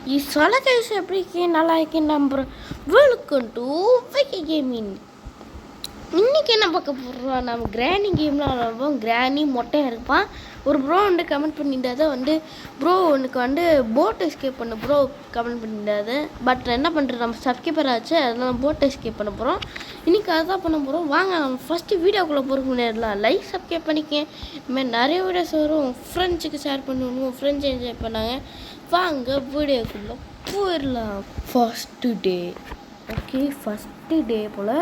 சொல்ல கைஸ் எப்படி நல்லா இருக்கேன் நம்புகிறேன். Welcome to Vicky gaming. இன்றைக்கி என்ன பார்க்க போகிறோம், நம்ம கிராணி கேம்லாம் விளாடுவோம். கிராணி மொட்டையாக இருப்பான். ஒரு ப்ரோ வந்து கமெண்ட் பண்ணியிருந்தாது ப்ரோ உனக்கு போட் எஸ்கேப் பண்ண ப்ரோ கமெண்ட் பண்ணியிருந்தாது. பட் என்ன பண்ணுறது, நம்ம சப்ஸ்கிரைபர் ஆச்சு, அதனால் போட் எஸ்கேப் பண்ண போகிறோம். இன்றைக்கி அதுதான் பண்ண போகிறோம். வாங்க நம்ம ஃபஸ்ட்டு வீடியோக்குள்ளே போகிறதுக்கு முன்னாடிலாம் லைக் சப்ஸ்கிரைப் பண்ணிக்கேன். இதுமாதிரி நிறைய வீடியோஸ் வரும், ஃப்ரெண்ட்ஸுக்கு ஷேர் பண்ணுவோம், ஃப்ரெண்ட்ஸ் என்ஜாய் பண்ணாங்க. வாங்க வீடியோக்குள்ளே போயிடலாம். ஃபஸ்ட்டு டே ஃபஸ்ட்டு டே போல்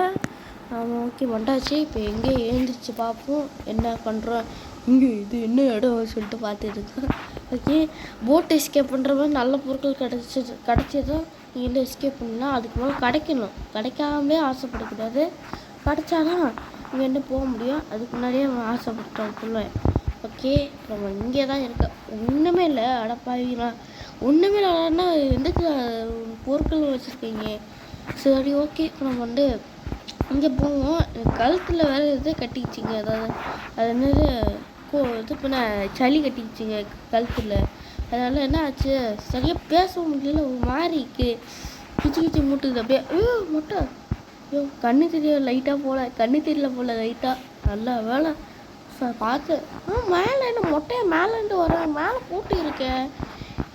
ஓகே வந்தாச்சு. இப்போ எங்கே எழுந்திரிச்சு பார்ப்போம் என்ன பண்ணுறோம். இங்கே இது என்ன இடம் சொல்லிட்டு பார்த்துருக்கோம். ஓகே போட் எஸ்கேப் பண்ணுற மாதிரி நல்ல பொருட்கள் கிடச்சதும் நீங்கள் எஸ்கேப் பண்ணலாம். அதுக்கு மேலே கிடைக்காமலே ஆசைப்படக்கூடாது. கிடைச்சாதான் இங்கே என்ன போக முடியும். அதுக்கு முன்னாடியே அவன் ஆசைப்பட்டான் சொல்லுவேன். ஓகே நம்ம இங்கே தான் இருக்க, ஒன்றுமே இல்லை. அடப்பாவிலாம் ஒன்றுமே இல்லைன்னா எதுக்கு பொருட்கள் வச்சுருக்கீங்க. சரி ஓகே இப்போ நம்ம இங்கே போவோம். கழுத்தில் வேறு இது கட்டிக்கிச்சிங்க, அதாவது அது என்னது இது பண்ண சளி கட்டிக்கிச்சிங்க கழுத்தில். அதனால் என்ன ஆச்சு, சரியாக பேச முடியல, ஒரு மாதிரி கிச்சு மூட்டுது அப்படியே. மொட்டை கண்ணு தெரிய லைட்டாக தெரியல லைட்டாக. நல்லா வேலை பார்த்து மேலே என்ன மொட்டையை மேலேருந்து வரேன், மேலே போட்டு இருக்கேன்.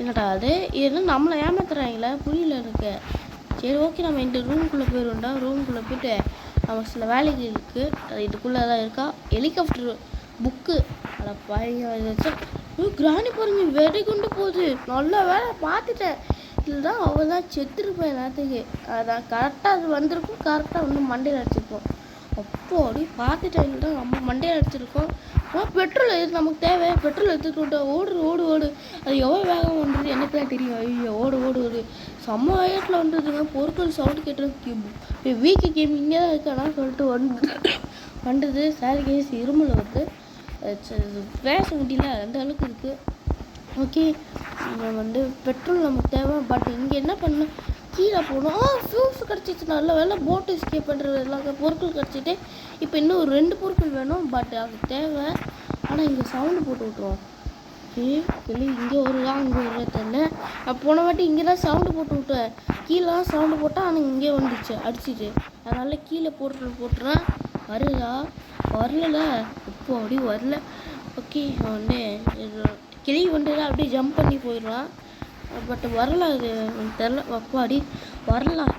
என்னடா அது என்ன நம்மளை ஏமாத்துறாங்களே, புரியல இருக்கு. சரி ஓகே நம்ம இந்த ரூம்குள்ளே போயிடுவோம்டா. ரூம்குள்ளே போய்ட்டு நம்ம சில வேலைகள் இருக்குது, அது இதுக்குள்ளே தான் இருக்கா. ஹெலிகாப்டர் புக்கு அதை பையன் கிராணி பாருங்க வெடி கொண்டு போகுது. நல்ல வேலை பார்த்துட்டேன், இதுதான் அவள் தான் செத்துருப்பேன் நேரத்துக்கு. அதான் கரெக்டாக அது வந்திருக்கும், கரெக்டாக மண்டையில் அடிச்சிருக்கோம். அப்போ அப்படி பார்த்துட்டேன், தான் நம்ம மண்டையில் அடிச்சிருக்கோம். பெட்ரோல் எது நமக்கு தேவை, பெட்ரோல் எடுத்துக்கிட்டோம். ஓடு அது எவ்வளோ வேகம் வந்துடுது எனக்கு தான் தெரியும். ஐயோ ஓடு செம்ம வயத்தில் வந்துடுதுங்க. பொருட்கள் சவுண்டு கேட்டு வீக்கு கேம் இங்கே தான் இருக்கானா சொல்லிட்டு வந்துடுது. சாரி கேஸ் இருமல் வருது, பேச முடியல அந்த அளவுக்கு இருக்குது. ஓகே நம்ம பெட்ரோல் நமக்கு தேவை. பட் இங்கே என்ன பண்ணணும், கீழே போகணும். ஃபியூஸ் கிடச்சிச்சு, நல்ல வேலை போட்டு எஸ்கேப் பண்ணுறது எல்லாம் பொருட்கள் கிடச்சிட்டு. இப்போ இன்னும் ஒரு 2 பொருட்கள் வேணும், பட் அது தேவை. ஆனால் இங்கே சவுண்டு போட்டு விட்ருவோம். இல்லை இங்கே வருதா இங்கே வருதா தெரியல. நான் போன வாட்டி இங்கே தான் சவுண்டு போட்டு விட்டேன், கீழே சவுண்டு போட்டால் ஆனால் இங்கே வந்துச்சு அடிச்சிச்சு. அதனால் கீழே போட்டுறேன். வருதா வரல, இப்போ அப்படி வரல. ஓகே கிளி அப்படியே ஜம்ப் பண்ணி போயிடுறான். பட் வரல, அது தெரில, அப்பாடி வரலாம்.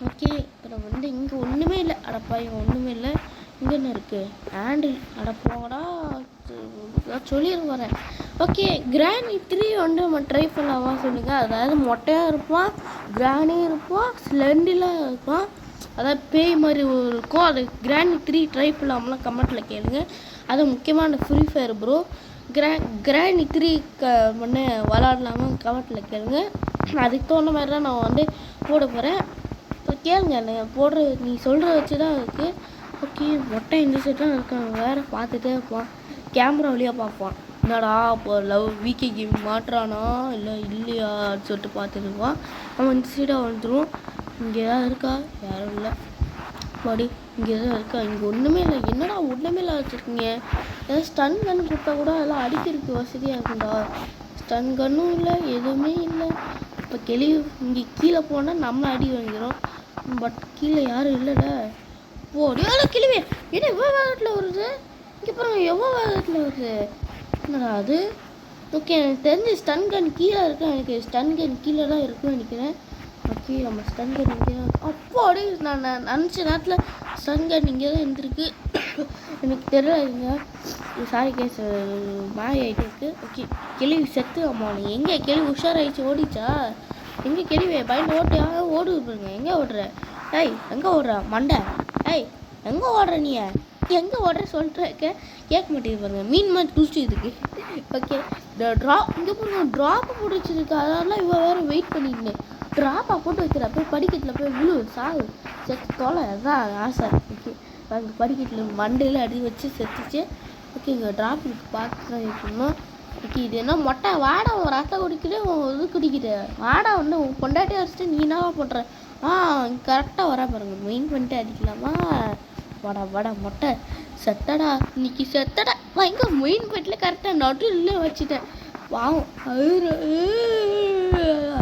ஓகே இப்போ நம்ம இங்கே ஒன்றுமே இல்லை. அடப்பாய் ஒன்றுமே இல்லை. இங்கே என்ன இருக்குது, ஹேண்டில். அடப்போடா சொல்லிடு வரேன். ஓகே கிராணி 3 நம்ம ட்ரை பண்ணலாமா சொல்லுங்கள். அதாவது மொட்டையாக இருப்பான், கிராணி இருப்பான், ஸ்லெண்டிலாம் இருப்பான், அதாவது பேய் மாதிரி இருக்கும். அது கிராணி 3 ட்ரை பண்ணலாம்லாம் கமெண்ட்டில் கேளுங்க. அது முக்கியமான ஃப்ரீ ஃபயர் ப்ரோ. கிராணி 3 விளாடலாமா கமெண்ட்டில் கேளுங்க. அதுக்கு தோணுன மாதிரி தான் நான் போட போகிறேன். கேளுங்க, நீ சொல்கிற வச்சு தான் இருக்குது. ஓகே மொட்டை இந்த சைட் தான் இருக்கான், வேறு பார்த்துட்டே இருப்பான், கேமரா வழியாக பார்ப்பான். என்னடா இப்போ வீக்கே கேம் மாட்டுறானா இல்லையா சொல்லிட்டு பார்த்துருப்பான். அவன் இந்த சைடாக வந்துடும். இங்கே தான் இருக்கா, யாரும் இல்லை. மறுபடி இங்கே தான் இருக்கா, இங்கே ஒன்றுமே இல்லை. என்னடா ஒன்றுமே இல்லை வச்சுருக்கீங்க. ஏதாவது ஸ்டன் கன் கொடுத்தா கூட எல்லாம் அடிக்கிறதுக்கு வசதியாக இருக்குண்டா. ஸ்டன் கன்னும் இல்லை, எதுவுமே இல்லை. இப்போ இங்கே கீழே போனால் நம்மளை அடி வாங்கிடும். பட் கீழே யாரும் இல்லைல்ல. எவ்வளோ கிளிவே என்ன எவ்வளோ வேகத்தில் வருது. இங்கே பாருங்க எவ்வளோ வேகத்தில் வருது. என்னடா அது. ஓகே எனக்கு தெரிஞ்சு ஸ்டன் கன் கீழே இருக்கு, எனக்கு ஸ்டன் கன் கீழே தான் இருக்குன்னு நினைக்கிறேன். ஓகே நம்ம ஸ்டன் கன் இங்கே தான். அப்போ அப்படியே நான் நினச்ச நேரத்தில் ஸ்டன் கன் இங்கே தான் இருந்திருக்கு. எனக்கு தெரியலைங்க, சாரி கேஸ் மாறி ஆகிட்டு இருக்கு. ஓகே கிளவி செத்து அம்மா நீ எங்கே கிளவி உஷாராயிடுச்சு ஓடிச்சா. எங்கே கிளவி பயந்து ஓட்டியா ஓடுது பாருங்க. எங்கே ஓடுற எங்கே ஓடுற மண்டை எங்கே ஓடுற நீ எங்கே ஓடுற சொல்லிட்டு கேட்க மாட்டேங்குது பாருங்க. மீன் மாதிரி குளிச்சு இதுக்கு. ஓகே இங்கே பாருங்க ட்ராப்பை போட்டு வச்சுருக்கு. அதெல்லாம் இவன் வேறு வெயிட் பண்ணிட்டு ட்ராப்பாக போட்டு வைக்கிற. போய் படிக்கட்டில் போய் விழு சாகு செத்து தொலை, அதுதான் ஆசை. ஓகே அங்கே படிக்கட்டில் மண்டையில் அடி வச்சு செத்துச்சு. ஓகே இங்கே ட்ராப் இருக்கு பார்த்து தான் இருக்கணும். ஓகே இது என்ன மொட்டை வாடா உன் ரத்தம் குடிக்கிற இது குடிக்கிற வாடா உன் பொண்டாட்டி வச்சுட்டு நீ என்னவா பண்ணுற. கரெக்டாக வர பாருங்க, மெயின் பண்ணிட்டு அடிக்கலாமா. வாடா மொட்டை செத்தடா இன்னைக்கு செத்தடா. நான் எங்கே மெயின் பண்ணிட்டு கரெக்டாக நடுவில் வச்சுட்டேன். பாவம்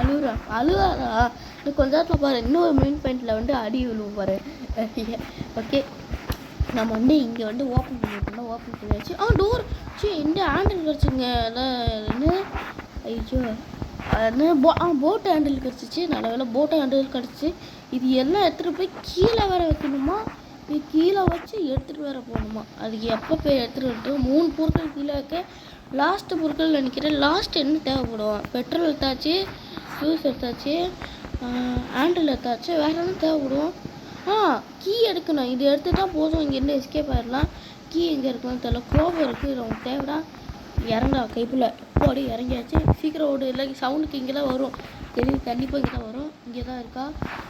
அழுற அழுவாரா இன்னும் கொஞ்ச நேரத்தில் பாரு இன்னொரு மெயின் பாயிண்டில் வந்து அடி விழுவும் பாரு. ஓகே நம்ம வந்து இங்கே வந்து ஓப்பன் பண்ணிட்டோம்னா ஓப்பன் பண்ணியாச்சு. டோர் இந்த ஹேண்டில் கிடச்சிங்க என்ன ஐயோ போட் ஹேண்டில் கிடச்சிச்சு. நல்ல வேலை போட் ஹேண்டில் கிடச்சிச்சு. இது எல்லாம் எடுத்துகிட்டு போய் கீழே வேற வைக்கணுமா, இது கீழே வச்சு எடுத்துகிட்டு வேற போகணுமா. அதுக்கு எப்போ போய் எடுத்துகிட்டு வந்துட்டு 3 பொருட்கள் கீழே வைக்க லாஸ்ட்டு பொருட்கள் நினைக்கிறேன். லாஸ்ட் என்ன தேவைப்படும், பெட்ரோல் எடுத்தாச்சு, ஃபியூஸ் எடுத்தாச்சு, ஹேண்டில் எடுத்தாச்சு, வேறு என்ன தேவைப்படும். கீ எடுக்கணும். இது எடுத்துட்டா போதும், இங்கேருந்து எஸ்கேப் ஆகிடலாம். கீ எங்கே இருக்குன்னு தெரியல. க்ளோவ் இருக்குது, நமக்கு தேவைடா. இறங்கா கைப்புள்ள போடி இறங்கியாச்சு. சீக்கிரம் ஓடு, இல்லை சவுண்டுக்கு இங்கே தான் வரும் தெரியுது, கண்டிப்பாக இங்கே தான் வரும். இங்கே தான் இருக்கா.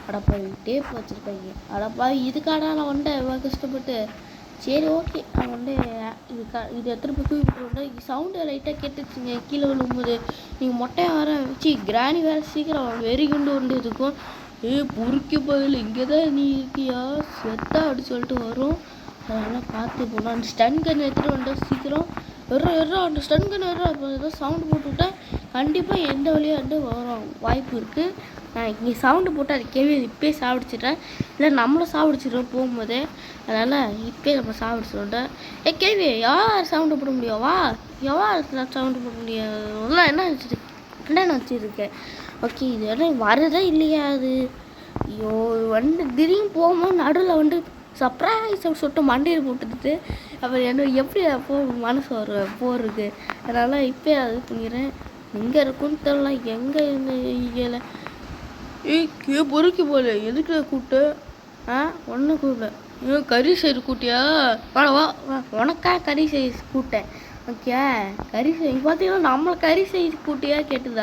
அடப்பாவி டேப் வச்சுருக்காங்க. அடப்பாவி இதுக்காடா நான் வந்தேன் இவ்வளோ கஷ்டப்பட்டு. சரி ஓகே நான் வந்து இது எடுத்துகிட்டு போய் தூக்கி விட்டுருந்தேன். சவுண்டு லைட்டாக கேட்டுச்சுங்க கீழே விழும்போது. நீங்கள் மொட்டையை வர வச்சு கிராணி வேறு சீக்கிரம் வெறி கொண்டு வந்து இருக்கும். பொறுக்கி போயில இங்கே தான் நீ இருக்கியா செத்தா அப்படி சொல்லிட்டு வரும். அதனால் பார்த்து போகலாம். அந்த ஸ்டன் கன் எடுத்துகிட்டு வந்துட்டு சீக்கிரம் அந்த ஸ்டன் கன் ஏதோ சவுண்டு போட்டுவிட்டேன். கண்டிப்பாக எந்த வழியாக வந்து வரும் வாய்ப்பு இருக்குது. நான் இங்கே சவுண்டு போட்டு அது கேள்வி இப்போயே சாப்பிடுச்சிட்றேன், இல்லை நம்மளும் சாப்பிடுச்சிடுறோம் போகும்போதே. அதனால் இப்போயே நம்ம சாப்பிடுச்சிடுவோம். கேள்வி யார் சவுண்டு போட முடியாவா, யார் சவுண்டு போட முடியாது என்ன வச்சுருக்கேன். ஓகே இது எல்லாம் வருதா இல்லையா அது. ஐயோ வந்து திடீர்னு போகும்போது நடுவில் வந்து சர்ப்ரைஸ் சொல்லிட்டு மண்டையில் போட்டுட்டு அப்புறம் என்ன எப்படி அப்போ மனசு வரும் போகிறதுக்கு. அதனால் இப்போ அது பண்ணிடுறேன். எங்கே இருக்குன்னு தெரியல, எங்கே இயலை பொறுக்கி போகல. எதுக்கு கூப்பிட்டு ஒன்றும் கூப்பிட கறி செய்து கூட்டியா வா வா உனக்கா கறி செய்ய கூப்பிட்டேன். ஓகே கறி செய் பார்த்தீங்கன்னா நம்மளை கறி செய்து கூட்டியா கேட்டுது.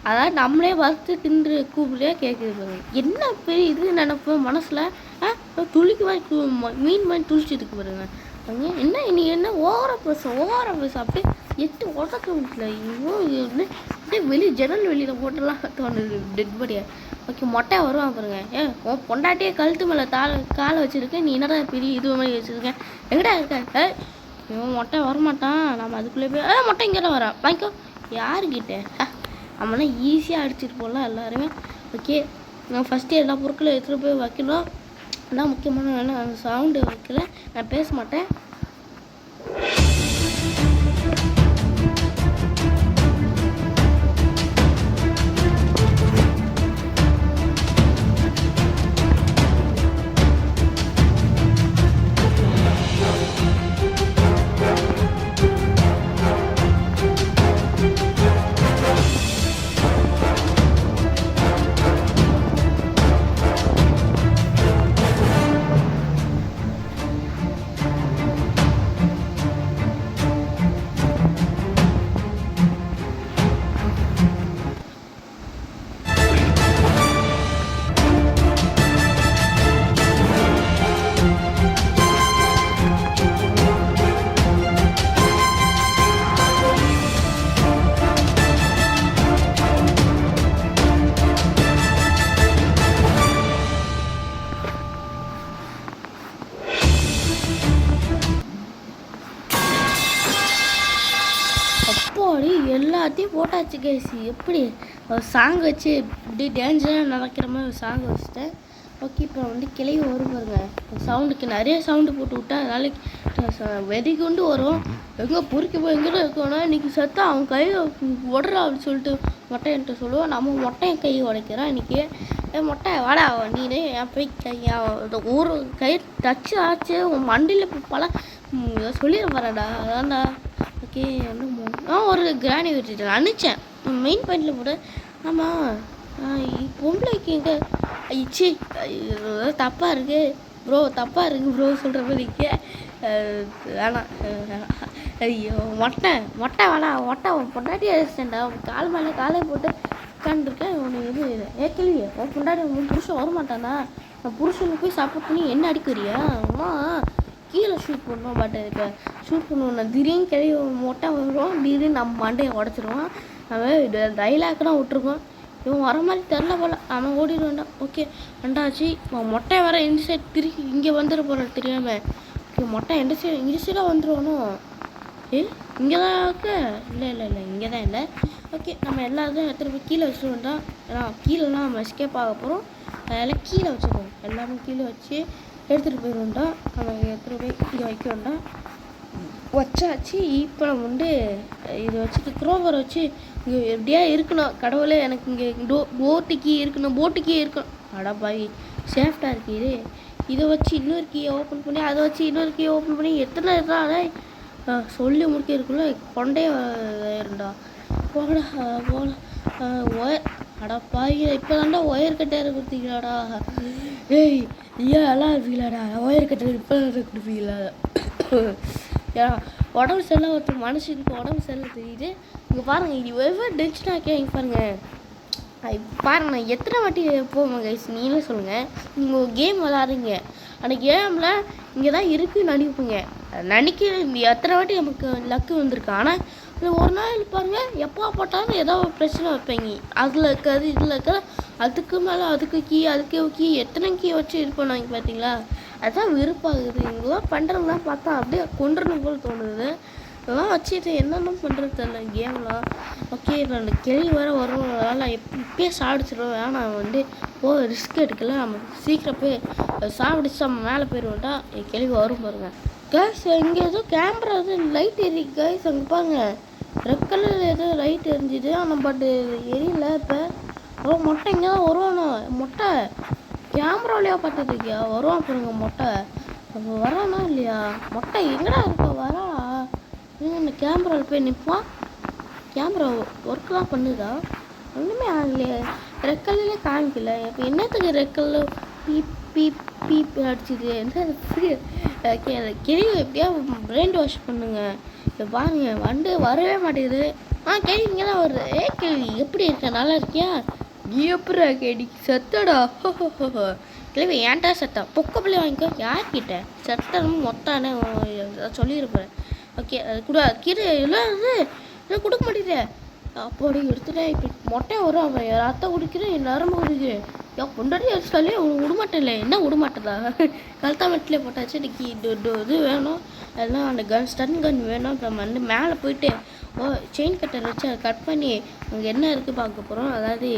அதாவது நம்மளே வறுத்து தின்று கூப்பிடியா கேட்குது. என்ன பெரிய இது நினைப்பேன் மனசில். துளிக்கு மாதிரி மீன் மாதிரி துளிச்சிருக்கு பாருங்க. அங்கே என்ன இன்னைக்கு என்ன ஓவரா பேச அப்படியே 8 உடக்க வீட்டில் இப்படியே வெளியே ஜன்னல் வெளியில் போட்டெல்லாம் தோணுது டெட் பாடியா. ஓகே மொட்டையா வருவான் பாருங்க. உன் பொண்டாட்டியே கழுத்து மேலே காலை வச்சுருக்கேன், நீ என்னடா பெரிய இது மாதிரி வச்சுருக்கேன் எங்கடா இருக்க. இவன் மொட்டை வரமாட்டான், நம்ம அதுக்குள்ளே போய் மொட்டை இங்கே தான் வரான் வாங்கிக்கோ. யாருக்கிட்ட நம்மளாம் ஈஸியாக அடிச்சுட்டு போகலாம் எல்லாருமே. ஓகே நான் ஃபஸ்ட்டு எல்லா பொருட்களும் எடுத்துகிட்டு போய் வைக்கணும். அதான் முக்கியமான வேலை. அந்த சவுண்டு வைக்கல, நான் பேச மாட்டேன். அப்பாடி எல்லாத்தையும் போட்டாச்சு கைஸ். எப்படி சாங் வச்சு இப்படி டேஞ்சராக நடக்கிற மாதிரி ஒரு சாங் வச்சுட்டேன். ஓகே இப்போ வந்து கிளவி வரும் பாருங்க. சவுண்டுக்கு நிறைய சவுண்டு போட்டு விட்டேன், அதனால வெடி கொண்டு வரும். எங்கே பொறுக்கி போய் எங்கே இருக்கோன்னா இன்றைக்கி செத்தா அவன் கையை உடறா அப்படின்னு சொல்லிட்டு மொட்டை என்கிட்ட சொல்லுவான். நம்ம மொட்டையை கையை உடைக்கிறான் இன்றைக்கி. மொட்டை வாடா நீனே என் போய் ஒரு கை டச்சு ஆச்சு உன் மண்டியில் பல சொல்லிட வரேன்டா அதான்டா. ஓகே ஒரு கிராணி வச்சுட்டேன் அனுப்பிச்சேன் மெயின் பாயிண்டில் போட. ஆமாம் பொம்பளைக்கு எங்கே ஐச்சி தப்பாக இருக்குது ப்ரோ, தப்பாக இருக்குது ப்ரோ சொல்கிற மாதிரிக்க வேணாம். ஐயோ மொட்டை வேணா, மொட்டை பொண்டாட்டி அடிச்சிட்டேன்டா. கால் மேலே காலை போட்டு உட்காந்துருக்கேன். உனக்கு இது கேள்வி உன் பொண்டாட்டி உன் புருஷன் வரமாட்டானா, நான் புருஷனுக்கு போய் சப்போர்ட் பண்ணி என்ன அடிக்கிறியா அம்மா கீழே ஷூட் பண்ணுவோம். பட் இப்போ ஷூட் பண்ணுவோம் நான் திடீர்னு கிளவி மொட்டை வருவோம், திடீர்னு நம்ம மண்டையை உடச்சிருவான். அவன் டைலாக் தான் விட்டுருக்கோம். இவன் வர மாதிரி தெரில போல், அவன் ஓடிட வேண்டாம். ஓகே ரெண்டாச்சு மொட்டை வர இந்த சைட் திருப்பி இங்கே வந்துட போகிற தெரியாமல். ஓகே மொட்டை இந்த சைடாக வந்துடுவானோ. இங்கே தான் இருக்கு. இல்லை இங்கே தான் இல்லை. ஓகே நம்ம எல்லாத்தையும் எடுத்துகிட்டு போய் கீழே வச்சுட்டு வந்தோம். ஏன்னா கீழேலாம் நம்ம எஸ்கேப் ஆக போகிறோம். அதெல்லாம் கீழே வச்சுருவோம். எல்லாமே கீழே வச்சு எடுத்துகிட்டு போயிடுவோம்டா. நம்ம எடுத்துகிட்டு போய் இங்கே வைக்க வேண்டாம். வச்சாச்சு. இப்போ நம்ம இதை வச்சுட்டு க்ரோவர் வச்சு இங்கே எப்படியா இருக்கணும். கடவுளே எனக்கு இங்கே போட்டு இருக்கணும். அடப்பாவி சேஃப்டாக இருக்குது. இதை வச்சு இன்னொரு கீயை ஓப்பன் பண்ணி அதை வச்சு இன்னொரு கீயை ஓப்பன் பண்ணி எத்தனை இருந்தாலே சொல்லி முடிக்க இருக்குள்ள கொண்டே இருந்தா போட ஒயர். அடப்பாவி இப்போ தாண்டா ஒயர் கட்டையரை கொடுத்தீங்களாடா. ஏய் ஏன் எல்லாம் இருப்பீங்களாடா ஒயர் கட்டையர் இப்போ கொடுப்பீங்களா? ஏன்னா உடம்பு செல்ல ஒருத்தர் மனுஷனுக்கு உடம்பு செல்ல தெரியுது. இங்கே பாருங்கள் இது எவ்வளோ டென்ஷனாக இருக்கேன். இங்கே பாருங்கண்ணா எத்தனை வாட்டி போவோம் கைஸ் நீங்களே சொல்லுங்கள். நீங்கள் ஒரு கேம் விளாட்றீங்க. அந்த கேமில் இங்கே தான் இருக்குன்னு நினைப்பீங்க. எத்தனை வாட்டி நமக்கு லக்கு வந்திருக்கு. ஆனால் ஒரு நாள் பாருங்கள் எப்போ போட்டாலும் ஏதோ ஒரு பிரச்சனை வைப்பீங்க. அதில் இருக்காது இதில் இருக்காது. அதுக்கு மேலே அதுக்கு கீ எத்தனை கீ வச்சு இது பண்ணுவாங்க பார்த்தீங்களா? அதுதான் விருப்பாகுது. இங்கெல்லாம் பண்ணுறதுலாம் பார்த்தா அப்படியே கொண்டுறணும் போல் தோணுது. இதெல்லாம் வச்சுட்டு என்னென்ன பண்ணுறது தெரியல கேம்லாம். ஓகே இப்போ அந்த கேள்வி வேறு வரும். அதனால் இப்பயே சாப்பிடுச்சிடுவோம். வேணாம் ரிஸ்க் எடுக்கல. நம்ம சீக்கிரம் போய் சாப்பிடுச்சு நம்ம மேலே போயிடுவோம்டா. கேள்வி வரும் பாருங்க கேஸ். இங்கே ஏதோ கேமரா லைட் எரியுது கேஸ். அங்கே பாருங்க ரெட் கலரில் ஏதோ லைட் எரிஞ்சுது. ஆனால் பட்டு எரியல. இப்போ மொட்டை இங்கே தான் வருவானோ. மொட்டை கேமராவிலையா பார்த்துருக்கியா? வருவான் பாருங்க மொட்டை. அப்போ வரானா இல்லையா? மொட்டை எங்கடா இருக்க வரா? இந்த கேமராவில் போய் நிற்பான். கேமரா ஒர்க்லாம் பண்ணுதா? ஒன்றுமே ஆகலையே. ரெட் கல்லே காமிக்கல. இப்போ என்னத்துக்கு ரெட் கல்லில் பீப் பீப் பீப் அடிச்சுது? என்ன கேள்வி எப்படியா பிரெயின் வாஷ் பண்ணுங்க. இப்போ பாருங்க வரவே மாட்டேங்குது. கேள்வி இங்கே தான் வருது. கேள்வி எப்படி இருக்க? நல்லா இருக்கியா? நீ எப்படா கேடி செத்தடா? கேள்வி ஏன்டா செத்தா? பொக்க பிள்ளை வாங்கிக்கோ. யார்கிட்ட செத்தனும் மொத்தானே சொல்லியிருப்பேன். ஓகே அது கூட கீரை எல்லாம் கொடுக்க மாட்டேங்குது. அப்படி எடுத்துட்டேன். இப்போ மொட்டை வரும். அவன் ரத்தம் குடிக்கிறேன் நரம்பு குடிக்கிறேன். கொண்டாடி அடிச்சாலே அவனுக்கு விடமாட்டேன்ல. என்ன விடமாட்டதா? கழுத்தா மெட்டிலே போட்டாச்சு. இன்னைக்கு இது வேணும். அதெல்லாம் அந்த ஸ்டன் கன் வேணும். இப்போ மேலே போயிட்டு செயின் கட்டர் வச்சு அதை கட் பண்ணி அங்கே என்ன இருக்குது பார்க்க போகிறோம். அதாவது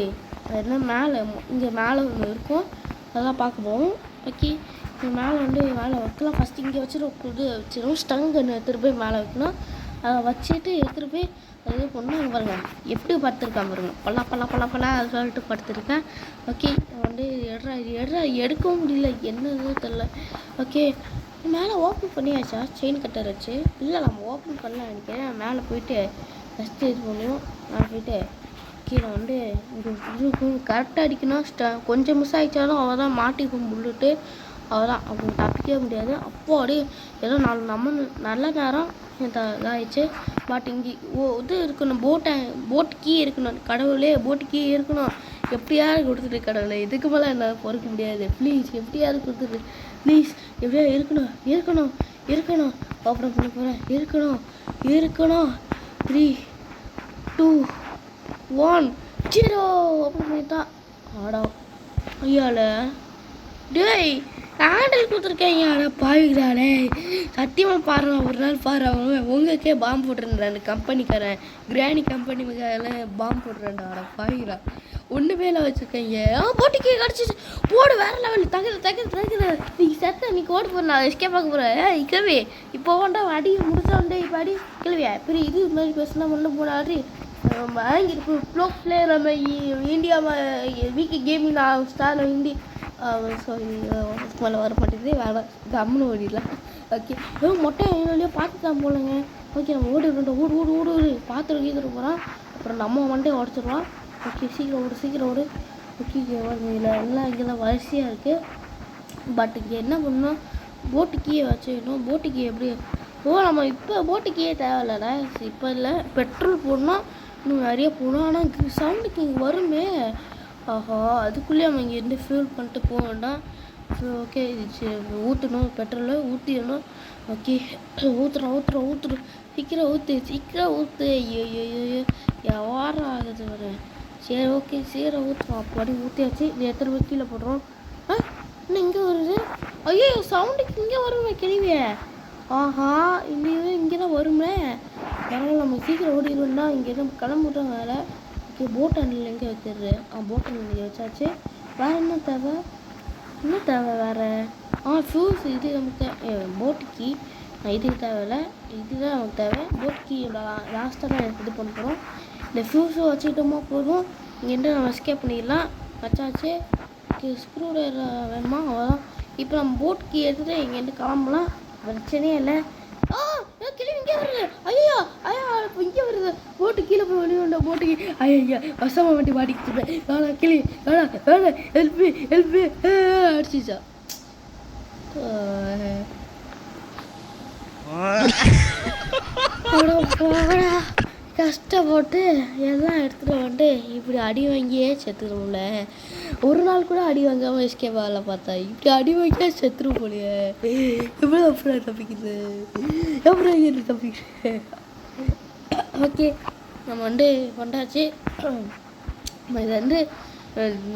என்ன மேலே இங்கே மேலே ஒன்று இருக்கும். அதெல்லாம் பார்க்க போவோம். ஓகே இப்போ மேலே வைக்கலாம். ஃபஸ்ட்டு இங்கே வச்சிடும் ஸ்டன் கன் எடுத்துகிட்டு போய் மேலே வைக்கணும். அதை வச்சுட்டு எடுத்துகிட்டு போய் அது பொண்ணு பாருங்க எப்படி படுத்துருக்கான் பாருங்க. பல்லா அது சொல்லிட்டு படுத்துருக்கேன். ஓகே எடுறா எடுக்கவும் முடியல. என்னன்னு தெரில. ஓகே மேலே ஓப்பன் பண்ணியாச்சா செயின் கட்டர் வச்சு? இல்லை நம்ம ஓப்பன் பண்ணலாம் நினைக்கிறேன். மேலே போயிட்டு ஃபஸ்ட்டு இது பண்ணியும் மேலே போயிட்டு கீழே இங்கே கரெக்டாக அடிக்கணும். கொஞ்சம் மிஸ் ஆகிடுச்சாலும் அவள் தான் மாட்டிக்கும் புல்லுட்டு. அவள் தான் அவங்க தப்பிக்கவே முடியாது. அப்போ அப்படியே ஏதோ நல்ல நேரம் இதாகிடுச்சு. பட் இங்கே இது இருக்கணும். போட்டு கீ இருக்கணும். கடவுளே போட்டு கீ இருக்கணும். எப்படியாவது கொடுத்துட்டு கடவுளே. இதுக்கு மேலே என்ன பொறுக்க முடியாது. ப்ளீஸ் எப்படியாவது கொடுத்துட்டு ப்ளீஸ். எப்படியா இருக்கணும். ஓப்பன் பண்ண போகிறேன். இருக்கணும் 3 2 1 0 ஓப்பன் பண்ணிட்டான். ஆடா ஐயால டேய் ஹேண்டில் கொடுத்துருக்கேன். யாரா பாவிக்கிறானே சத்தியமாக பாரு. ஒரு நாள் பாரு அவன் உங்களுக்கே பாம்பு போட்டுருந்தேன். அந்த கம்பெனிக்காரன் கிராணி கம்பெனி பாம்பு போட்டுறேன்டா. பாவிக்கிறா ஒன்றுமே இல்லை வச்சுருக்கேங்க. போட்டிக்கே கிடச்சிச்சு. போடு வேறு லெவல். தகுது நீங்கள் செத்த நீ ஓட்டு போகிற. நான் எஸ்கே பார்க்க போகிறேன். கிழவி இப்போ வேண்டா அடி முடிச்சாண்டே. இப்போ அடி கிழவியா பெரிய இது மாதிரி பேசுனா ஒன்றும் போனாடி வாங்கிருக்கு. ப்ளோ பிளேயர் நம்ம India week gaming star Hindi sorry மேலே வர மாட்டேங்குது. வேணாம் கம்முன்னு ஓடிடலாம். ஓகே மொட்டை வழியாக பார்த்துதான் போலங்க. ஓகே நம்ம ஓடு பார்த்துட்டு கீத்துட்டு போகிறான். அப்புறம் நம்ம மண்டே உடச்சிடுவான். ஓகே சீக்கிரம் ஓடு. ஓகே இதில் எல்லாம் இங்கெல்லாம் வரிசையாக இருக்குது. பட் இங்கே என்ன பண்ணணும்? போட்டு கீயை வச்சுக்கணும். போட்டு கீ எப்படி நம்ம இப்போ போட்டு கீயே தேவையில்லடா. இப்போ இல்லை பெட்ரோல் போடணும். இன்னும் நிறைய போகணும். ஆனால் சவுண்டுக்கு இங்கே வருமே. ஆஹா அதுக்குள்ளேயே நம்ம இங்கேருந்து ஃபியூல் பண்ணிட்டு போக வேண்டாம். ஓகே இது ஊற்றணும். பெட்ரோலை ஊற்றிடணும். ஓகே ஊற்றுறோம். சீக்கிரம் ஊற்று. ஐயோ எவ்வாறு ஆகுது வர. சரி ஓகே சீக்கிரம் ஊற்றுறோம். அப்படி ஊற்றியாச்சு. இது எத்தனை பேர் கீழே போடுறோம். இன்னும் இங்கே வருது. ஐயோ சவுண்டுக்கு இங்கே வருமே கேள்வியே. ஆஹா இங்கே தான் வருமே. பரவாயில்ல, நம்ம சீக்கிரம் ஓடிடுவோம்னா இங்கே எதுவும் கிளம்பிட்டோம் வேலை. ஓகே, போட் ஹேண்டில் எங்கே வச்சிடுறது? போட் ஹேண்டில் இங்கே வச்சாச்சு. வேறு என்ன தேவை? என்ன தேவை வேறு? ஃப்யூஸ் இது நமக்கு போட்டுக்கு இதுக்கு தேவையில்லை, இதுதான் நமக்கு தேவை. போட்டுக்கு லாஸ்ட்டாக தான் இது பண்ண போகிறோம். இந்த ஃப்யூஸை வச்சுக்கிட்டோமா போதும், இங்கேருந்து நம்ம எஸ்கேப் பண்ணிடலாம். வச்சாச்சு. ஸ்க்ரூ ட்ரைவர் வேணுமா? அவ்வளோதான். இப்போ நம்ம போட்டுக்கு எடுத்துகிட்டு இங்கேருந்து கிளம்பலாம், பிரச்சனையே இல்லை. கிளி இங்கே வருது. ஐயா ஐயா, இப்போ இங்கே வருது. போட்டு கீழே போய் வெளியே போட்டுக்கு. ஐயா வசமாக வண்டி மாட்டிக்கிட்டு வேணா கிளி, வேணா வேணா, ஹெல்ப்பு ஹெல்ப்பு அடிச்சிச்சா. கஷ்டப்பட்டு எல்லாம் எடுத்துகிட்டு வந்துட்டு இப்படி அடி வாங்கியே செத்துருவோம்ல. ஒரு நாள் கூட அடி வாங்காமல் எஸ்கேப் ஆகல பார்த்தா இப்படி அடி வாங்கியே செத்துரும் போலியே. எப்படி அப்புறம் தப்பிக்குது, எப்படி என்ன தப்பிக்குது? ஓகே, நம்ம கொண்டாச்சு. நம்ம இது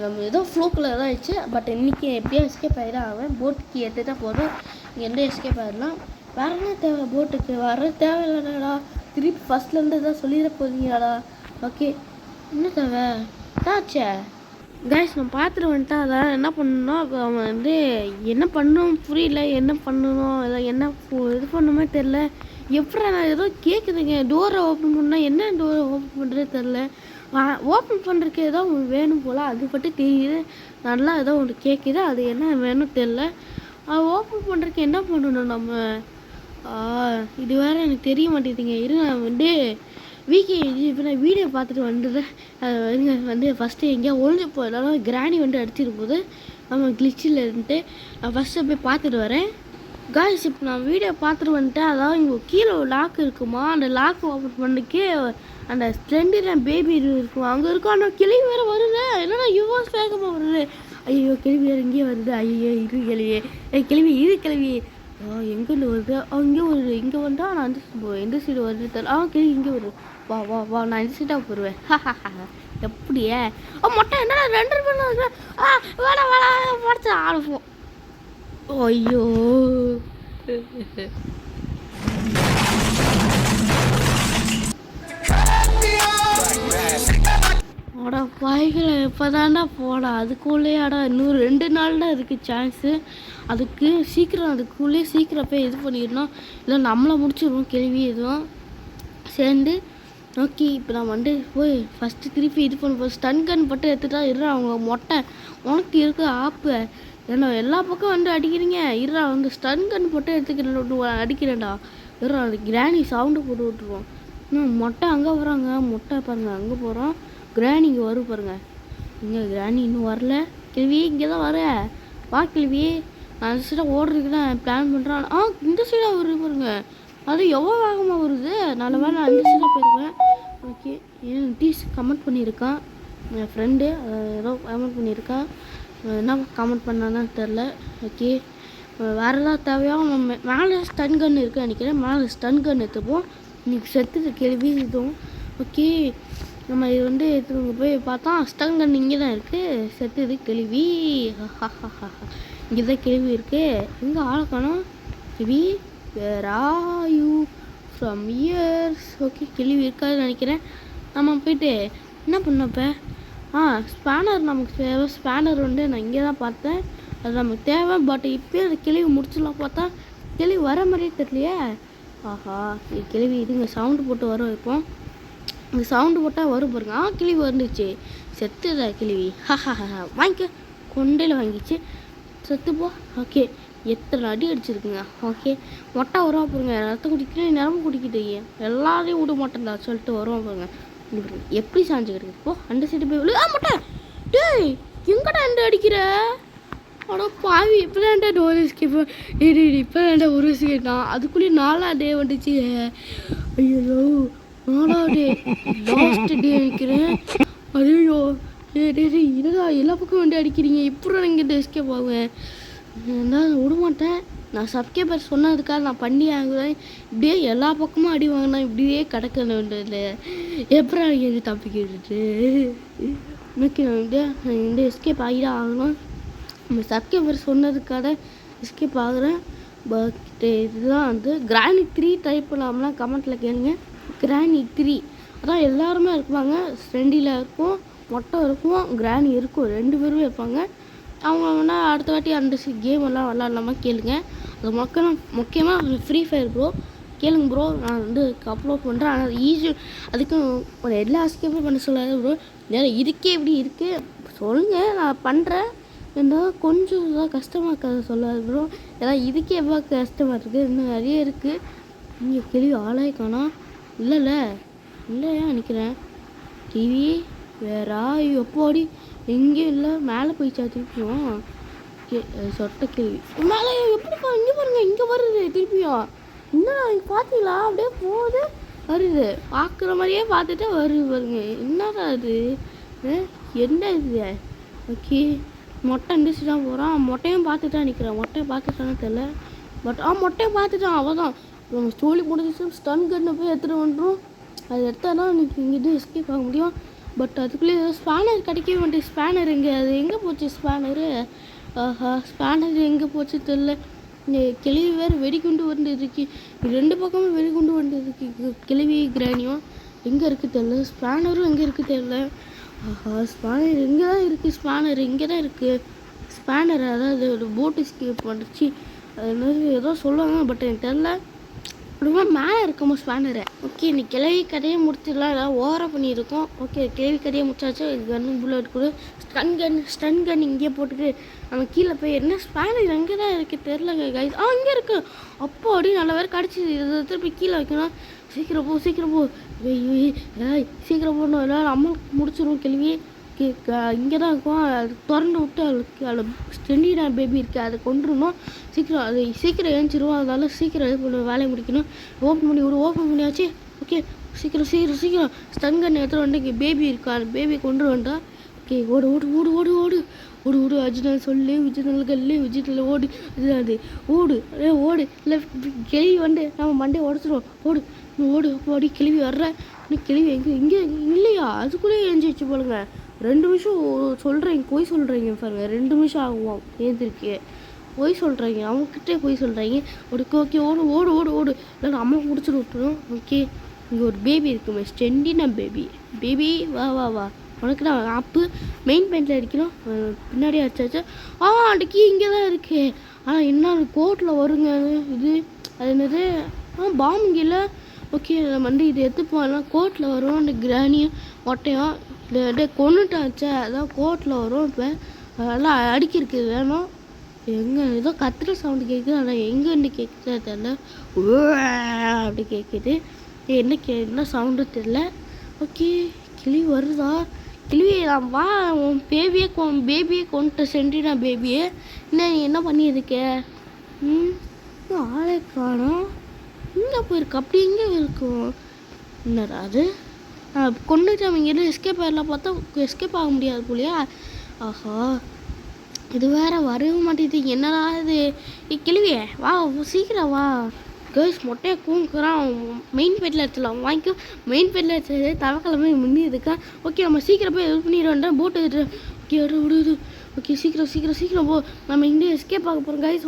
நம்ம ஏதோ ஃப்ளூக்கில் தான் ஆயிடுச்சு. பட் இன்றைக்கி எப்படியும் எஸ்கேப் ஆகிடும். ஆவேன் போட்டுக்கு ஏற்றுட்டா போதும், இங்கேருந்து எஸ்கேப் ஆகிடலாம். வேறு என்ன தேவை? போட்டுக்கு வர தேவையில்லடா. திருப்பி ஃபஸ்ட்லேருந்து தான் சொல்லிட போகிறீங்களாடா. ஓகே, என்ன தேவை? தாச்சே கைஸ், நான் பார்த்துட்டு வந்துட்டேன். அதான் என்ன பண்ணணும்னா, அவன் என்ன பண்ணணும் புரியல, என்ன பண்ணணும், இல்லை என்ன இது பண்ணணுமே தெரில. எப்படி நான் ஏதோ கேட்குதுங்க, டோரை ஓப்பன் பண்ணால் என்ன டோரை ஓப்பன் பண்ணுறது தெரில. ஓப்பன் பண்ணுறதுக்கு ஏதோ வேணும் போல், அது பட்டு தெரியுது. நல்லா ஏதோ ஒன்று கேட்குது, அது என்ன வேணும் தெரில. ஓப்பன் பண்ணுறதுக்கு என்ன பண்ணணும் நம்ம? இது வேறு எனக்கு தெரிய மாட்டேங்குதுங்க. நான் வீக்கே இப்போ நான் வீடியோ பார்த்துட்டு வந்துடுறேன். ஃபஸ்ட்டு எங்கேயா ஒழிஞ்சு போயிடலாம். கிராணி அடிச்சிடும் போது நம்ம கிளிச்சில் இருந்துட்டு நான் ஃபஸ்ட்டு போய் பார்த்துட்டு வரேன். காய்ஸ், இப்போ நான் வீடியோ பார்த்துட்டு வந்துட்டேன். அதாவது இங்கே கீழே ஒரு லாக் இருக்குமா, அந்த லாக் ஓப்பன் பண்ணிக்கே அந்த ஸ்ப்ளெண்டர் பேபி இருக்கும், அங்கே இருக்கும். ஆனால் கிளி வேறு வருது. என்னன்னா யூஎஸ் வேகமாக வருது. ஐயோ, கிளவி வேறு இங்கேயே வருது. ஐயோ, இது கிளவி, கிளவி இது கிளவி எங்கேருந்து வருது? இங்கே வருது. இங்கே வந்தால் நான் எந்த சைடு வருது தெரியல. கிளவி இங்கே வருது. வா வா வா, நான் இந்த சைடாக போடுவேன். எப்படியே மொட்டை என்ன 2 பேர் வேணா வேணா படிச்சு ஆரம்பிப்போம். ஐயோ, அடா பாய்களை இப்போதாண்டா போடா, அதுக்குள்ளேயாடா இன்னும் 2 நாள் தான் இருக்குது சான்ஸு. அதுக்கு சீக்கிரம், அதுக்குள்ளேயே சீக்கிரம் போய் இது பண்ணிடணும், இல்லை நம்மளை முடிச்சிடுவோம் கேள்வி எதுவும் சேர்ந்து. ஓகே, இப்போ நான் போய் ஃபஸ்ட்டு திருப்பி இது பண்ண போய் ஸ்டன் கன் பட்டு எடுத்துட்டா இருறா. அவங்க மொட்டை உனக்கு இருக்க ஆப்பு, ஏன்னா எல்லா பக்கம் அடிக்கிறீங்க. இருறா, அவங்க ஸ்டன் கன் போட்டு எடுத்துக்கிறேன், அடிக்கிறேன்டா. இருறா, அது கிராணி சவுண்டு போட்டு விட்டுருவோம். மொட்டை அங்கே வராங்க. மொட்டை பாருங்கள் அங்கே போகிறோம். கிராணி இங்கே வரும் பாருங்க. இங்கே கிராணி இன்னும் வரல. கிழவி இங்கே தான் வர. வா கிழவி, நான் அந்த சைடாக ஓடுறதுக்குதான் பிளான் பண்ணுறேன். இந்த சைடாக வருது பாருங்க. அது எவ்வளோ வேகமாக வருது. நல்ல வேலை நான் அந்த சைடாக போயிருவேன். ஓகே, ஏன் டீஸ் கமெண்ட் பண்ணியிருக்கான் என் ஃப்ரெண்டு, ஏதோ கமெண்ட் பண்ணியிருக்கான். என்ன கமெண்ட் பண்ணான்னு தெரில. ஓகே, வேறு ஏதாவது தேவையோ நம்ம மேலே ஸ்டன் கன் இருக்குது நினைக்கிறேன். மேலே ஸ்டன் கன் எடுத்துப்போம். இன்றைக்கி செத்துது கேள்வி இதுவும். ஓகே, நம்ம இது எடுத்துகிட்டு போய் பார்த்தா ஸ்டன் கன் இங்கே தான் இருக்குது. செத்துது கேள்வி. இங்கே தான் கேள்வி இருக்குது. எங்கே ஆளை காணோம்? கிளவி where are you from years? Okay, கேள்வி இருக்காதுன்னு நினைக்கிறேன். நம்ம போயிட்டு என்ன பண்ணப்போ ஸ்பேனர் நமக்கு தேவை. ஸ்பேனர் நான் இங்கே தான் பார்த்தேன், அது நமக்கு தேவை. பட் இப்போயே அந்த கிளவி முடிச்சிடலாம் பார்த்தா கிளவி வர மாதிரியே தெரியலையே. கிளவி இதுங்க சவுண்டு போட்டு வரும். இப்போ இந்த சவுண்டு போட்டால் வரும் பாருங்க. கிளவி வந்துச்சு. செத்துதா கிளவி. வாங்கிக்க, கொண்டையில் வாங்கிச்சு. செத்துப்போ. ஓகே, எத்தனை அடி அடிச்சிருக்குங்க. ஓகே, மொட்டை வருவா பாருங்க. ரத்தம் குடிக்கிறேன், நிரம்பு குடிக்கிட்டு எல்லாரையும் விட மாட்டேன்டா சொல்லிட்டு வருவான் பாருங்க. எப்படி சாஞ்சு கிடக்கு? போ அந்த சைடு போய் மொட்டை. டேய், எங்கடா அண்டு அடிக்கிற? ஆனால் பாவி இப்போதான்டா டோர் எஸ்கேப். இப்போதான்டா ஒரு எஸ்கேட்டான். அதுக்குள்ளேயே 4ஆம் டே வந்துச்சு. ஐயோ, 4ஆம் டே லாஸ்ட் டே நினைக்கிறேன். ஐயோ, இதுதான் எல்லா பக்கம் அடிக்கிறீங்க. இப்படி இங்கே எஸ்கேப் ஆகுவேன். நான் விடமாட்டேன். நான் சப்ஸ்கிரைபர் சொன்னதுக்காக நான் பண்ணி ஆகுவேன். இப்படியே எல்லா பக்கமும் அடி வாங்கினா இப்படியே கிடக்கணுன்றது எப்படா எது தப்பிக்கிட்டு இந்த எஸ்கேப் ஆகிதான் ஆகணும். நம்ம சப்ஸ்கிரைபர் சொன்னதுக்காக எஸ்கேப் ஆகுறேன். பட் இதுதான் கிரானி 3 டைப் பண்ணாமலாம் கமெண்ட்டில் கேளுங்க. கிராணி 3 அதான் எல்லாருமே இருப்பாங்க. ஸ்டெண்டியில் இருக்கும், மொட்டை இருக்கும், கிராணி இருக்கும், 2 பேருமே இருப்பாங்க. அவங்க வேணால் அடுத்த வாட்டி அந்த கேம் எல்லாம் விளாட்லாமா கேளுங்க. அது முக்கியமாக ஃப்ரீ ஃபயர் ப்ரோ கேளுங்க ப்ரோ. நான் வந்து அப்லோட் பண்ணுறேன். ஆனால் ஈஸி அதுக்கும் ஒரு எல்லா ஸ்கேப்பும் பண்ண சொல்லாது ப்ரோ. இதுக்கே இப்படி இருக்குது சொல்லுங்கள், நான் பண்ணுறேன். இருந்தால் கொஞ்சம் இதாக கஷ்டமாக இருக்காது சொல்லாது ப்ரோ. ஏன்னா இதுக்கே எவ்வளோ கஷ்டமாக இருக்குது, இன்னும் நிறைய இருக்குது. இங்கே கேள்வி ஆளாய் காணா இல்லையா நினைக்கிறேன். டிவி வேறா எப்போடி எங்கேயும் இல்லை, மேலே போயிச்சா திருப்பியும். சொட்ட கேள்வி மேலே எப்படிப்பா இங்கே பாருங்கள், இங்கே வருது திருப்பியும். என்னடா பார்த்தீங்களா, அப்படியே போகுது வருது, பார்க்குற மாதிரியே பார்த்துட்டே வருது பாருங்க. என்னடா அது, என்ன இது? ஓகே மொட்டை எந்திரிச்சு தான் போகிறான். மொட்டையும் பார்த்துட்டான் நிற்கிறேன். மொட்டையை பார்த்துட்டான்னு தெரில, பட் மொட்டையை பார்த்துட்டான். அவள் தான் நம்ம ஸ்டோரி முடிஞ்சிச்சு. ஸ்டன் கன்னை போய் எடுத்துகிட்டு வந்துடும். அது எடுத்தால் தான் எனக்கு இங்கேருந்து எஸ்கேப் ஆக முடியும். பட் அதுக்குள்ளே ஏதோ ஸ்பேனர் கிடைக்கவே மாட்டேன். ஸ்பேனர் எங்கே, அது எங்கே போச்சு ஸ்பேனரு? ஸ்பேனர் எங்கே போச்சு தெரில. கிளவி வேறு வெடிகுண்டு வந்து இருக்கு, 2 பக்கமும் வெடிகுண்டு வந்து இருக்கு. கிளவி கிராணியும் எங்கே இருக்குது தெரில, ஸ்பேனரும் எங்கே இருக்குது தெரில. ஸ்பேனர் எங்கே தான் இருக்குது, ஸ்பேனர் இங்கே தான் இருக்குது. ஸ்பேனர் அதாவது ஒரு போட்டு ஸ்கேப் வந்துச்சு, அது ஏதோ சொல்லுவாங்க, பட் எனக்கு தெரில. அப்படிமா மேலே இருக்குமோ ஸ்பேனரை. ஓகே இன்னைக்கு கிளவி கதையை முடிச்சிடலாம், எல்லாம் ஓவராக பண்ணியிருக்கோம். ஓகே கிளவி கதையை முடிச்சாச்சு. கன்னு புல்லட் கூட ஸ்டன் கன் இங்கேயே போட்டுட்டு நம்ம கீழே போய் என்ன ஸ்பேனர் எங்கே தான் இருக்குது தெரிலங்க கைஸ். இங்கே இருக்குது. அப்போ அப்படி நல்ல வேறு கிடச்சிது. இதை திருப்பி கீழே வைக்கணும். சீக்கிரம் போ சீக்கிரம் போடணும், எல்லாம் அம்மா முடிச்சிடும் கேள்வி. இங்கே தான் இருக்கும். அது திறந்து விட்டு அதில் ஸ்டெண்டினா பேபி இருக்குது, அதை கொண்டுடணும். சீக்கிரம் அது சீக்கிரம் ஏஞ்சிருவோம். அதனால சீக்கிரம் இது பண்ண வேலையை முடிக்கணும். ஓப்பன் பண்ணியாச்சு. ஓகே சீக்கிரம் ஸ்டன் கன் எடுத்துகிட்டு வந்து இங்கே பேபி இருக்கா, அந்த பேபி கொண்டு வந்துட்டா. ஓகே ஓடு அர்ஜுனல் சொல்லு, விஜயனல் ஓடு, அது ஓடு இல்லை கிளவி வந்து நம்ம மண்டே உடச்சிடுவோம். ஓடு அப்படி கிளவி வர்ற கிளவி இங்கே இல்லையா, அதுக்குள்ளே ஏஞ்சிச்சு போலுங்க. 2 நிமிஷம் சொல்கிறீங்க, போய் சொல்கிறீங்க பாருங்க. 2 நிமிஷம் ஆகும் ஏந்திருக்கு, போய் சொல்கிறீங்க, அவங்கக்கிட்டே போய் சொல்கிறீங்க. ஓகே ஓடு இல்லை அம்மா முடிச்சுட்டு விட்டுரும். ஓகே இங்கே ஒரு பேபி இருக்குமே, ஸ்டெண்டினா பேபி வா உனக்கு நான் ஆப்பு மெயின் பெயிண்டில் அடிக்கணும். பின்னாடி அடிச்சாச்சு. அடிக்கி இங்கே தான் இருக்குது. ஆனால் என்ன கோர்ட்டில் வருங்க இது, அது என்னது பாம்பு இங்கே இல்லை. ஓகே நம்ம வந்து இது எடுத்துப்போம், கோர்ட்டில் வரும். அந்த கிராணியும் மொட்டையும் இல்லை கொண்டுட்டாச்சே, அதான் கோர்ட்டில் வரும். இப்போ அதெல்லாம் அடிக்கிருக்கு வேணும். எங்கே ஏதோ கத்துற சவுண்டு கேட்குது, ஆனால் எங்கேருந்து கேட்குது தெரில. அப்படி கேட்குது. என்ன சவுண்டு தெரில. ஓகே கிளி வருதா, கிளி வா, உன் பேபியே கொண்டு சென்றினா பேபியே. என்ன பண்ணியிருக்க? ஆளே காணோம். இங்கே போயிருக்கு, அப்படி எங்கே இருக்கும்? என்னடா அது, கொண்டுட்டு அவங்க எதுவும் எஸ்கேப் ஆகலாம் பார்த்தா எஸ்கேப் ஆக முடியாது போலியா. ஆஹா இது வேற வரவே மாட்டேங்குது. என்னடா இது கிளவியே, வா சீக்கிரம் வா. கேர்ள்ஸ் மொட்டையை கூங்குறான். மெயின் பெட்டில் எடுத்துலாம் வாங்கிக்கோ. மெயின் பெட்டில் எடுத்து தவக்கிழமை முன்னி இருக்கா. ஓகே நம்ம சீக்கிரம் போய் இது பண்ணிடுவோம். போட்டு எடுத்துட்டு ஓகே விடுது. ஓகே சீக்கிரம் போ. நம்ம இங்கே எஸ்கேப் ஆக போகிறோம் கைஸ்.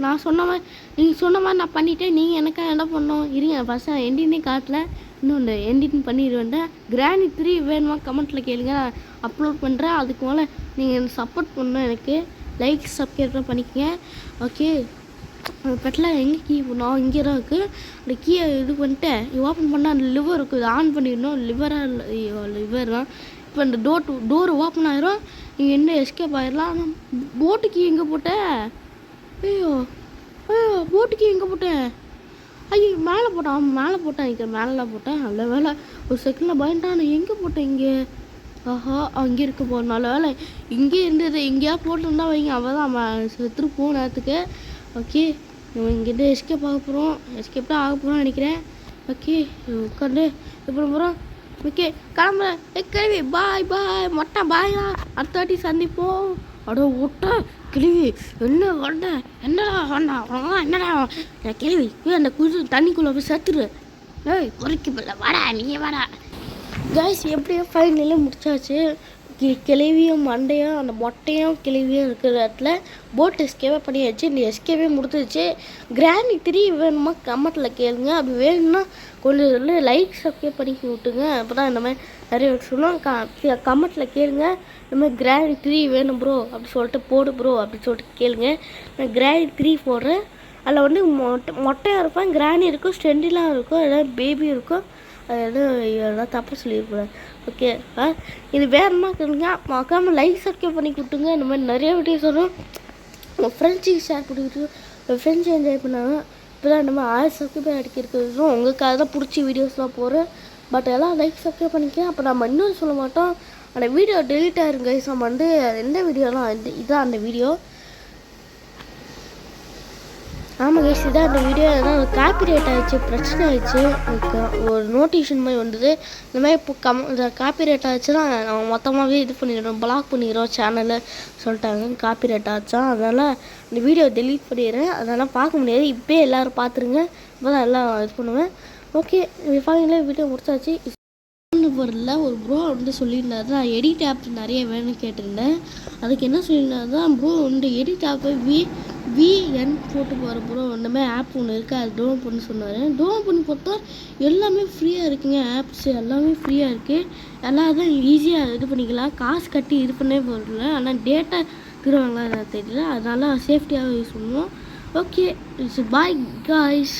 நான் சொன்ன மாதிரி நான் பண்ணிவிட்டேன். நீங்கள் எனக்காக என்ன பண்ணோம் இருங்க. ஃபஸ்ட்டு எண்டினே காட்டல, இன்னொன்று எண்டின் பண்ணிடுவேன். கிராணி 3 வேணுமா கமெண்ட்டில் கேளுங்க, நான் அப்லோட் பண்ணுறேன். அதுக்கு மேலே நீங்கள் சப்போர்ட் பண்ணணும் எனக்கு. லைக் சப்ஸ்கிரைப் பண்ணிக்கங்க. ஓகே பெட்டில் எங்கே கீ பண்ணோம், இங்கே தான் இருக்குது. அந்த கீயை இது பண்ணிட்டு ஓப்பன் பண்ணால் அந்த லிவர் இருக்குது, ஆன் பண்ணிடணும். லிவர் தான். இப்போ அந்த டோர் ஓப்பன் ஆயிரும். நீங்கள் என்ன எஸ்கேப் ஆயிடலாம். போட்டு கீ எங்கே போட்டேன்? ஐயோ போட்டு கீ எங்கே போட்டேன்? ஐயோ மேலே போட்டேன் இங்கே மேலெலாம் போட்டேன். நல்ல வேலை ஒரு செகண்டில் பயன்டான். எங்கே போட்டேன்? இங்கே அங்கே இருக்க போகிறோம். நல்ல வேலை இங்கே இருந்தது. எங்கேயா போட்டுருந்தா வைங்க, அவள் தான் செத்துரு போன நேரத்துக்கு. ஓகே நம்ம இங்கேருந்து எஸ்கேப் ஆக போகிறோம் நினைக்கிறேன். ஓகே உட்காந்து இப்போ போகிறோம். ஓகே கிளம்புறேன். கிளவி பாய் மொட்டை பாயா, அடுத்த வாட்டி சந்திப்போம். ஒட்டா கிளவி என்னடா கிளவி அந்த தண்ணிக்குள்ளே போய் செத்துரு. பொறுக்கி பிள்ளை வாடா, நீங்கள் வாடா. கைஸ் எப்படியோ ஃபைனலே முடிச்சாச்சு. கிளவியும் மண்டையும் அந்த மொட்டையும் கிளவியும் இருக்கிற இடத்துல போட் எஸ்கேவே பண்ணியாச்சு. இந்த எஸ்கேவே முடிஞ்சிச்சு. கிராணி 3 வேணுமா கமெண்ட்டில் கேளுங்க. அப்படி வேணும்னா கொஞ்சம் லைக் சப்ஸ்கிரைப் பண்ணி விட்டுங்க. அப்போ தான் இந்த மாதிரி நிறைய சொல்லுவோம். கமெண்ட்டில் கேளுங்க. இந்த மாதிரி கிராணி 3 வேணும் ப்ரோ அப்படி சொல்லிட்டு போடு ப்ரோ அப்படி சொல்லிட்டு கேளுங்க. நான் கிராணி 3 போடுறேன். அதில் வந்து மொட்டையாக இருப்பேன், கிராணி இருக்கும், ஸ்டெண்டிலாம் இருக்கும், எதாவது பேபி இருக்கும். அது எல்லாம் தப்பு சொல்லியிருக்கூடாது. ஓகே இது வேணுமா கேளுங்க. மறக்காமல் லைக் சப்ஸ்கிரைப் பண்ணி கொடுத்துங்க. இந்த மாதிரி நிறைய வீடியோஸ் வரும். உங்கள் ஃப்ரெண்ட்ஸுக்கு ஷேர் பண்ணிக்கிட்டு ஃப்ரெண்ட்ஸ் என்ஜாய் பண்ணாங்க. இப்போ தான் நம்ம 1000 சப்ஸ்கிரைபர் அடிக்கிறது உங்களுக்காக தான் பிடிச்சி வீடியோஸ்லாம் போகிறேன். பட் எல்லாம் லைக் சப்ஸ்கிரைப் பண்ணிக்கலாம். அப்போ நம்ம இன்னும் சொல்ல மாட்டோம். அந்த வீடியோ டெலிட் ஆயிருங்க. நம்ம வந்து எந்த வீடியோலாம் இதுதான் அந்த வீடியோ. ஆமாம் கைஸ் இதான் அந்த வீடியோ. எதாவது காப்பிரைட் ஆகிடுச்சு, பிரச்சனை ஆகிடுச்சு. ஒரு நோட்டிஃபிகேஷன் மாதிரி வந்தது. இந்த மாதிரி இப்போ காப்பிரைட் ஆகிடுச்சுன்னா நம்ம மொத்தமாகவே இது பண்ணிடுறோம், பிளாக் பண்ணிடுறோம் சேனலை சொல்லிட்டாங்க. காப்பிரைட் ஆச்சா அதனால் இந்த வீடியோ டெலீட் பண்ணிடுறேன். அதெல்லாம் பார்க்க முடியாது. இப்போயே எல்லோரும் பார்த்துருங்க. இப்போ தான் எல்லாம் இது பண்ணுவேன். ஓகே ஃபைனலாக வீடியோ முடிச்சாச்சு. வரல ஒரு ப்ரோ வந்து சொல்லியிருந்தாரு தான் எடிட் ஆப் நிறைய வேணும்னு கேட்டிருந்தேன். அதுக்கு என்ன சொல்லியிருந்தாரு தான் ப்ரோ இந்த எடிட் ஆப்பை விஎன் போட்டு போகிற ப்ரோ இந்த மாதிரி ஆப் ஒன்று இருக்குது அது டவுன்லோட் பண்ணி சொன்னார். டவுன்லோட் பண்ணி பார்த்தா எல்லாமே ஃப்ரீயாக இருக்குங்க. ஆப்ஸ் எல்லாமே ஃப்ரீயாக இருக்குது. எல்லாம் தான் ஈஸியாக இது பண்ணிக்கலாம். காசு கட்டி இது பண்ணவே போகிறதில்ல. ஆனால் டேட்டா திருவாங்களா தெரியல. அதனால சேஃப்டியாக யூஸ் பண்ணுவோம். Okay bye guys.